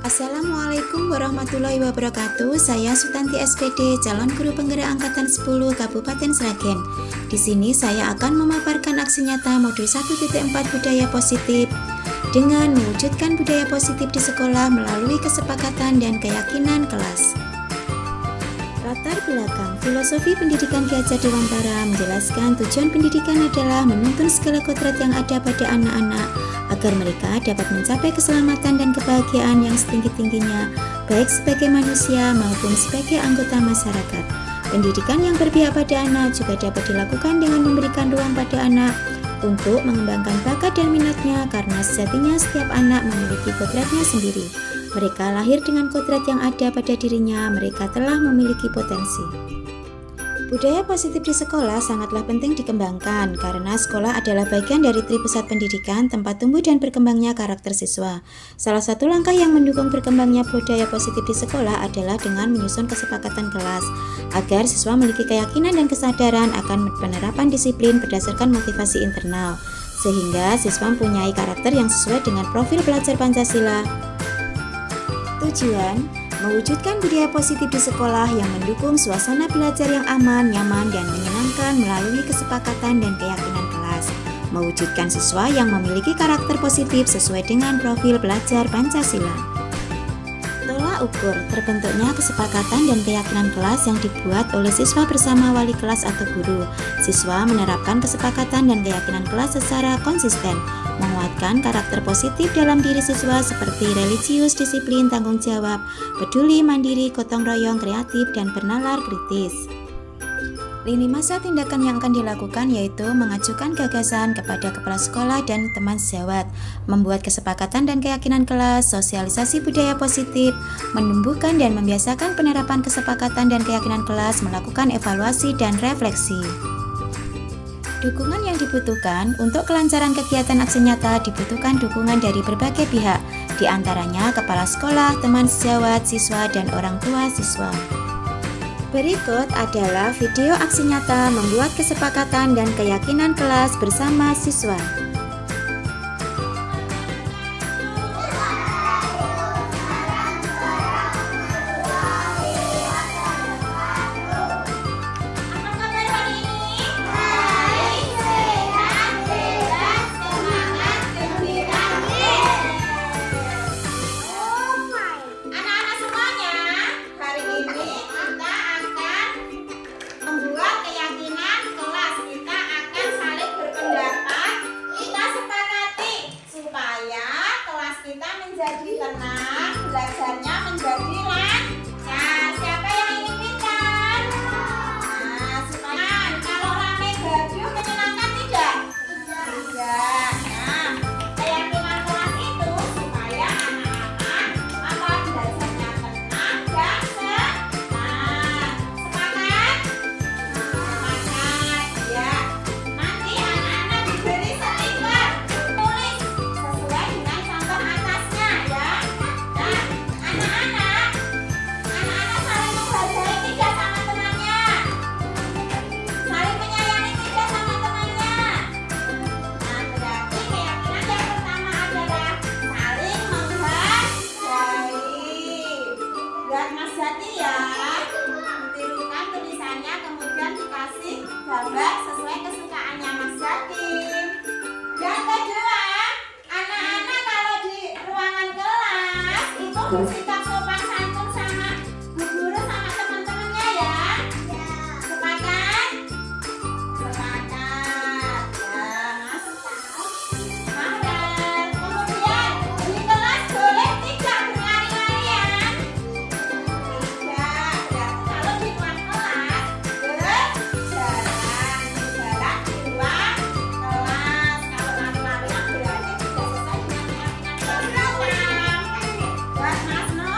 Assalamualaikum warahmatullahi wabarakatuh. Saya Sutanti SPD, calon guru penggerak angkatan 10 Kabupaten Sragen. Di sini saya akan memaparkan aksi nyata modul 1.4 budaya positif dengan mewujudkan budaya positif di sekolah melalui kesepakatan dan keyakinan kelas. Latar belakang filosofi pendidikan Ki Hajar Dewantara menjelaskan tujuan pendidikan adalah menuntun segala kodrat yang ada pada anak-anak agar mereka dapat mencapai keselamatan dan kebahagiaan yang setinggi-tingginya, baik sebagai manusia maupun sebagai anggota masyarakat. Pendidikan yang berpihak pada anak juga dapat dilakukan dengan memberikan ruang pada anak untuk mengembangkan bakat dan minatnya, karena sejatinya setiap anak memiliki kodratnya sendiri. Mereka lahir dengan kodrat yang ada pada dirinya, mereka telah memiliki potensi. Budaya positif di sekolah sangatlah penting dikembangkan karena sekolah adalah bagian dari pusat pendidikan, tempat tumbuh dan berkembangnya karakter siswa. Salah satu langkah yang mendukung berkembangnya budaya positif di sekolah adalah dengan menyusun kesepakatan kelas agar siswa memiliki keyakinan dan kesadaran akan penerapan disiplin berdasarkan motivasi internal, sehingga siswa mempunyai karakter yang sesuai dengan profil belajar Pancasila. Tujuan mewujudkan budaya positif di sekolah yang mendukung suasana belajar yang aman, nyaman, dan menyenangkan melalui kesepakatan dan keyakinan kelas. Mewujudkan siswa yang memiliki karakter positif sesuai dengan profil belajar Pancasila. Tolak ukur terbentuknya kesepakatan dan keyakinan kelas yang dibuat oleh siswa bersama wali kelas atau guru. Siswa menerapkan kesepakatan dan keyakinan kelas secara konsisten, menguatkan karakter positif dalam diri siswa seperti religius, disiplin, tanggung jawab, peduli, mandiri, gotong royong, kreatif, dan bernalar kritis. Lini masa tindakan yang akan dilakukan yaitu mengajukan gagasan kepada kepala sekolah dan teman sejawat, membuat kesepakatan dan keyakinan kelas, sosialisasi budaya positif, menumbuhkan dan membiasakan penerapan kesepakatan dan keyakinan kelas, melakukan evaluasi dan refleksi. Dukungan yang dibutuhkan untuk kelancaran kegiatan aksi nyata dibutuhkan dukungan dari berbagai pihak, di antaranya kepala sekolah, teman sejawat, siswa, dan orang tua siswa. Berikut adalah video aksi nyata membuat kesepakatan dan keyakinan kelas bersama siswa. Menjadi tenang, belajarnya menjadi lancar. Siapa yang ingin pintar? Nah, supaya kalau rame gaduh menyenangkan tidak? Tidak. Nah, keyakinan kelas itu supaya anak-anak belajarnya tenang dan senang. Sepakat? Sepakat, ya. Nanti anak-anak diberi stiker tulis sesuai dengan contoh atasnya, ya. Nah, anak-anak saling menghargai tidak sama temannya, saling menyayangi tidak sama temannya. Nah, berarti keyakinan yang pertama adalah saling menghargai. Buat Mas Jati ya, ditirukan tulisannya, kemudian dikasih gambar sesuai kesukaannya Mas Jati. Yang kedua, anak-anak kalau di ruangan kelas itu bersikap sopan santun sama bu guru sama teman-temannya, ya. Sepakat? Sepakat. Ya, Mas. Mahal. Kemudian di kelas boleh tidak berlari-larian? Tidak. Berarti kalau di luar kelas berjalan di luar kelas. Kalau lari-larian berarti tidak sesuai dengan keyakinan kelas. Buat Mas Nur.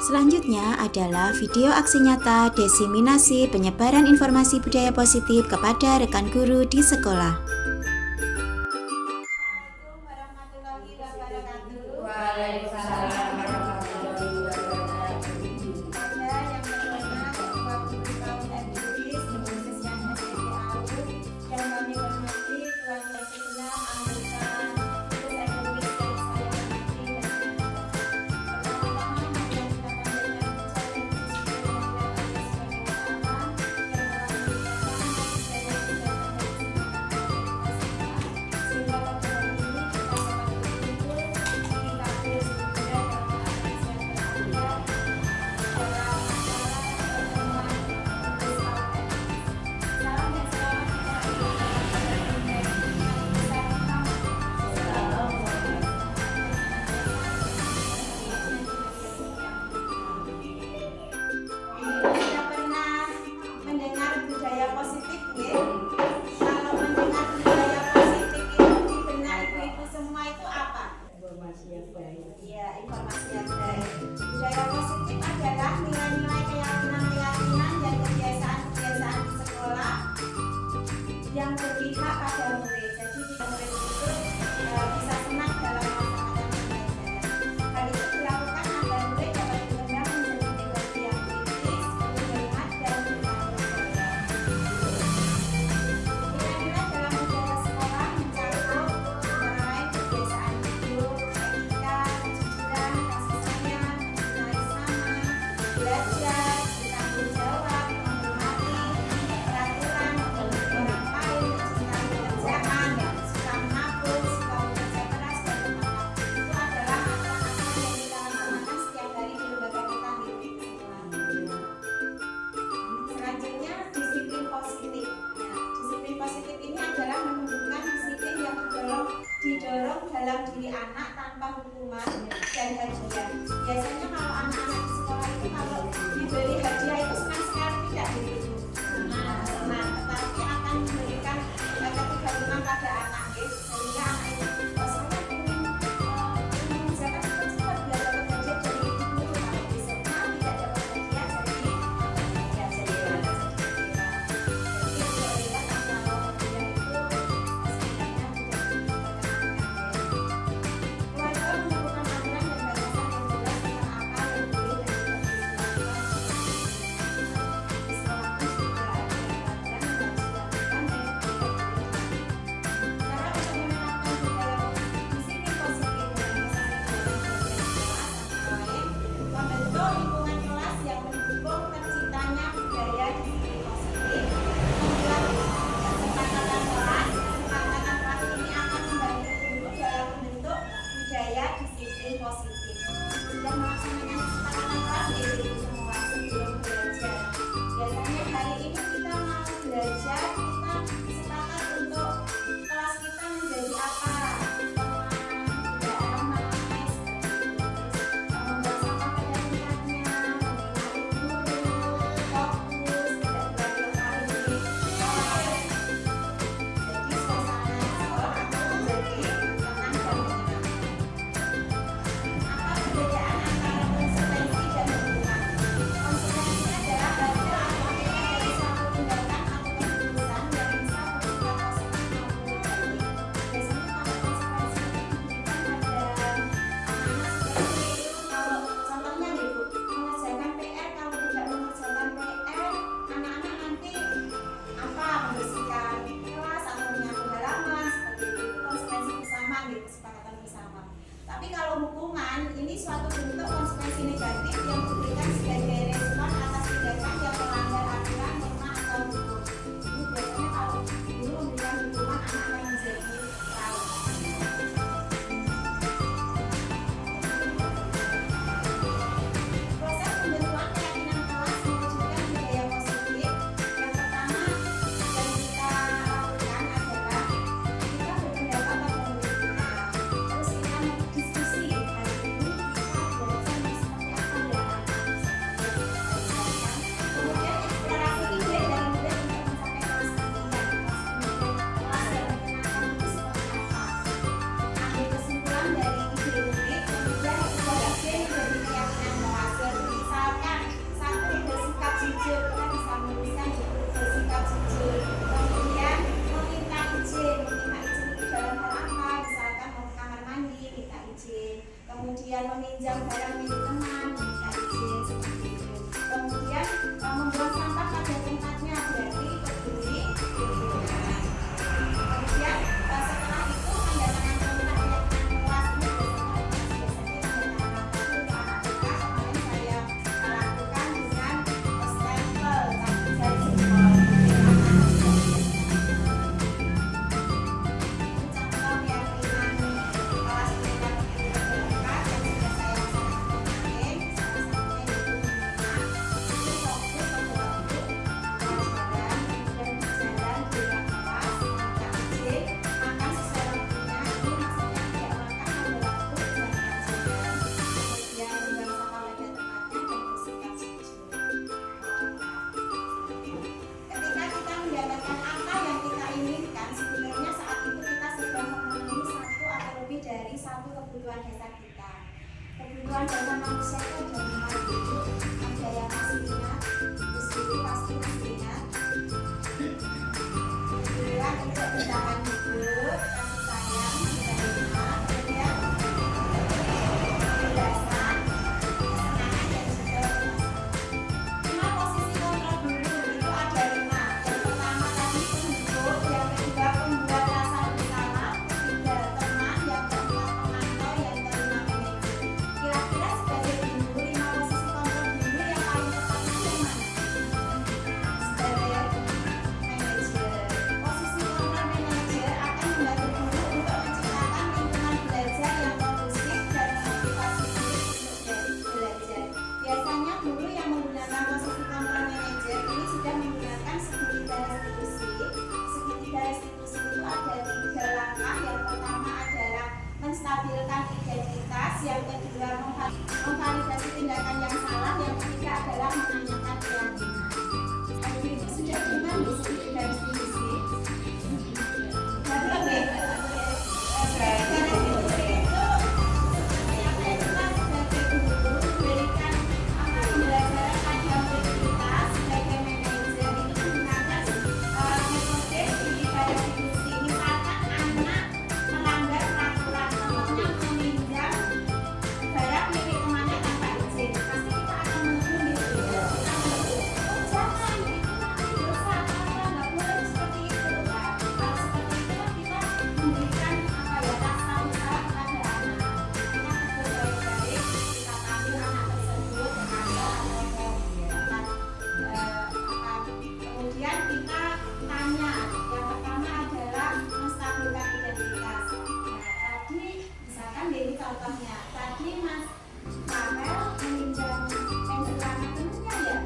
Selanjutnya adalah video aksi nyata diseminasi penyebaran informasi budaya positif kepada rekan guru di sekolah. Assalamualaikum warahmatullahi wabarakatuh. Waalaikumsalam warahmatullahi wabarakatuh. Saya yang pertama Ketua Guru Kaum dan Budis Universitas SDAU yang kami hormati Tuan Presiden Anggota Terus Ekonomis dan saya mengerti pertama-tama mari kita panjatkan Sudah pernah mendengar budaya positif ya? Kalau mendengar budaya positif itu di benak ibu-ibu semua itu apa? Informasi yang baik. Iya, informasi yang baik. Budaya positif adalah nilai-nilai keyakinan-keyakinan dan kebiasaan-kebiasaan di sekolah yang berpihak pada murid. Jadi murid itu bisa senang dalam melaksanakan pembelajaran. Hal itu dilakukan agar murid dapat berkembang menjadi pribadi yang kritis, berhormat dan bertanggung jawab. Nilai-nilai dalam budaya sekolah mencakup antara lain kebiasaan hidup, etika, kejujuran, kasih sayang, mencintai sesama, belajar, bertanggung jawab, menghormati, peraturan, menghormati orang lain, mencintai pekerjaan, suka menabung, suka bekerja keras, dan bermanfaat. Itu adalah akhlak-akhlak yang kita laksanakan setiap hari di lembaga kita di sekolah. Selanjutnya, disiplin positif. Nah, disiplin positif ini adalah menunjukkan disiplin yang didorong dalam diri anak tanpa hukuman dan hadiah. Biasanya kalau anak-anak di sekolah itu kalau diberi hadiah itu senang sekali tidak gitu. Senang, tetapi akan memberikan ketergantungan pada anak gitu. Sehingga anak itu saya ingin mengerjakan cepat-cepat biar dapat hadiah dari ibu guru. Kalau besoknya tidak dapat hadiah jadi ya jadi lewat jadi prioritas kalau hadiah itu sebenarnya tidak diperkenankan. Keluarga memerlukan aturan dan batasan yang jelas tentang apa yang boleh dan tidak boleh dilakukan. Di sekolah pun juga ada aturan yang harus dilakukan dan yang tidak boleh dilakukan. Cara untuk menerapkan budaya disiplin positif dalam keseharian belajar di sekolah antara lain membentuk lingkungan kelas yang mendukung terciptanya budaya disiplin positif, membuat kesepakatan kelas. Kesepakatan kelas ini akan membantu guru dalam membentuk budaya disiplin positif. Sudah melaksanakan kesepakatan kelas ya ibu semua sebelum belajar. Biasanya hari ini kita mau belajar, kita sepakat untuk kelas kita menjadi apa? Tidak ramai, membuang sampah pada tempatnya, mengenali guru, fokus, tidak berlalu kali. Jadi suasana sekolah akan menjadi tenang dan menyenangkan. Apa perbedaan antara konsekuensi dan hukuman? Konsekuensi adalah hasil atau akibat dari suatu tindakan atau keputusan yang bisa bersifat positif maupun negatif. Biasanya kalau konsekuensi itu diberikan pada anak-anak seperti kalau contohnya nih Bu, mengerjakan PR, kalau tidak mengerjakan PR, anak-anak nanti apa membersihkan kelas atau menyapu halaman seperti itu konsekuensi bersama gitu, kesepakatan bersama. Tapi kalau hukuman ini suatu bentuk konsekuensi negatif yang diberikan sebagai respon atas tindakan yang melanggar aturan, norma atau hukum. Ini biasanya kalau guru memberikan hukuman anak-anak yang menjadi tahu. Proses pembentukan keyakinan kelas mewujudkan budaya positif. Yang pertama yang kita lakukan adalah kita berpendapat pada murid kita. Terus kita diskusi hari ini kita belajar meminjam barang milik teman, meminta izin seperti itu. Kemudian membuang sampah pada tempatnya, berarti peduli lingkungan. Kemudian setelah itu pendatangan kontak kelas ini biasanya anak TK kemarin saya lakukan dengan stempel jari jempol. Contoh yang ringan kelas mereka terdekat yang sudah saya laksanakan kemarin, salah satunya yaitu itu fokus pada waktu pelajaran dan berjalan di ruang kelas, minta izin makan sesuai waktunya. Ini maksudnya tidak makan pada waktu jam pelajaran, kemudian membuang sampah pada tempatnya dan bersikap jujur. Ketika kita mendapatkan apa yang kita inginkan, sebenarnya saat itu kita sedang memenuhi satu atau lebih dari satu kebutuhan dasar kita. Kebutuhan dasar manusia itu ada 5 dulu. Ada yang masih ingat, terus itu pasti masih ingat. Kemudian untuk bertahan hidup, kasih sayang, menerima, kemudian kebebasan, kesenangan dan juga kepuasan. 5 posisi kontrol dulu itu ada 5. Yang pertama tadi penduduk, yang kedua pembuat rasa bersama, ketiga teman, yang keempat pemantau, yang kelima manajer. Kira-kira sebagai guru 5 posisi kontrol dulu yang paling tepat itu yang mana? Sebagai manajer. Posisi kontrol manajer akan membantu guru untuk menciptakan lingkungan belajar yang kondusif dan memotivasi murid untuk belajar. Biasanya guru yang menggunakan posisi kontrol manajer ini sudah menggunakan segitiga restitusi. Segitiga restitusi itu ada 3 langkah. Yang pertama adalah menstabilkan identitas, yang kedua memvalidasi tindakan yang salah, yang ketiga adalah menanyakan keyakinan. Jadi itu sudah benar di segitiga restitusi. Belum ya? Segitiga restitusi itu apa yang kita sebagai guru memberikan pembelajaran pada murid kita sebagai manajer itu menggunakan metode segitiga restitusi. Misalkan anak melanggar peraturan, contohnya meminjam barang milik temannya tanpa izin, pasti kita akan menegur gitu ya. Kita menegur, oh jangan, itu nanti dosa, nggak boleh seperti itu. Nah, kalau seperti itu kan kita memberikan rasa usaha kepada anak. Kita tegur baik-baik, kita panggil anak tersebut ke kantor atau ke tempat kemudian kita tanya. Yang pertama adalah menstabilkan identitas. Nah, tadi misalkan ini contohnya, tadi Mas Farel meminjam pensil warna temennya ya,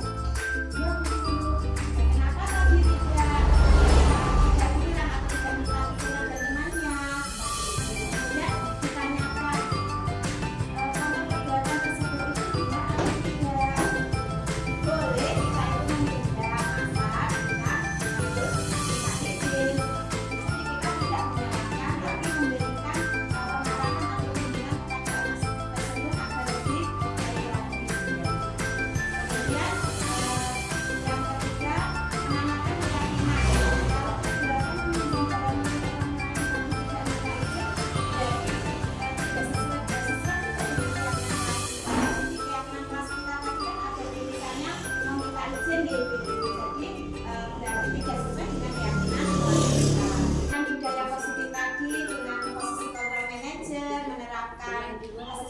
dia butuh. Kenapa tadi tidak bilang atau tidak minta usulan dari temannya? Kemudian ditanyakan contoh perbuatan tersebut itu tidak atau tidak. Boleh jika itu menunda masa kita harus minta izin. Jadi kita tidak menyalahkan, tapi memberikan pengarahan atau bimbingan kepada anak tersebut agar lebih baik lagi. Kemudian yang ketiga, menanyakan keyakinan. Kalau perbuatan meminjam barang milik orang lain tapi tidak minta izin, berarti tidak sesuai tidak dengan keyakinan kelas kita. Jadi keyakinan kelas kita tadi kan ada tulisannya meminta izin gitu. Jadi berarti tidak sesuai dengan keyakinan kelas kita. Dengan budaya positif tadi, dengan posisi kontrol manajer, menerapkan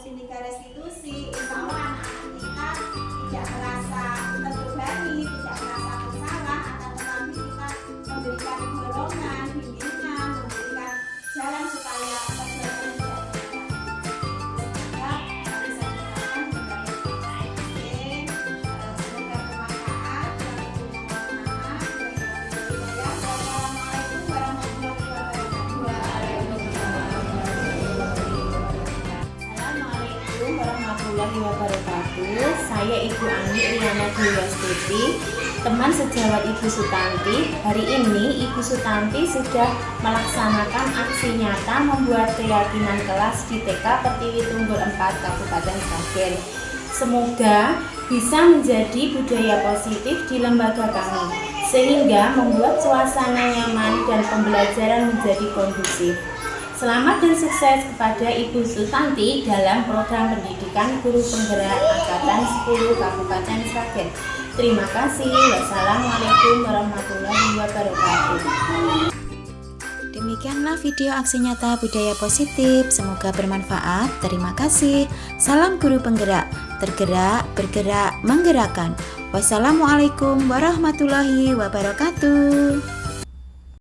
segitiga restitusi, insya Allah anak-anak kita tidak merasa terbebani, tidak merasa bersalah, akan tetapi kita memberikan dorongan, bimbingan, memberikan jalan supaya perjalanan tidak terlambat. Semoga bisa dikatakan berbagai izin, semoga bermanfaat. Mohon maaf. Wassalamualaikum warahmatullahi warahmatullahi wabarakatuh. Saya Ibu Ani Riana Dewi, teman sejawat Ibu Sutanti. Hari ini Ibu Sutanti sudah melaksanakan aksi nyata membuat keyakinan kelas di TK Pertiwi Tunggul 4 Kabupaten Sragen. Semoga bisa menjadi budaya positif di lembaga kami, sehingga membuat suasana nyaman dan pembelajaran menjadi kondusif. Selamat dan sukses kepada Ibu Sutanti dalam program pendidikan guru penggerak Angkatan 10 Kabupaten Sragen. Terima kasih. Wassalamualaikum warahmatullahi wabarakatuh. Demikianlah video aksi nyata budaya positif. Semoga bermanfaat. Terima kasih. Salam guru penggerak. Tergerak, bergerak, menggerakkan. Wassalamualaikum warahmatullahi wabarakatuh.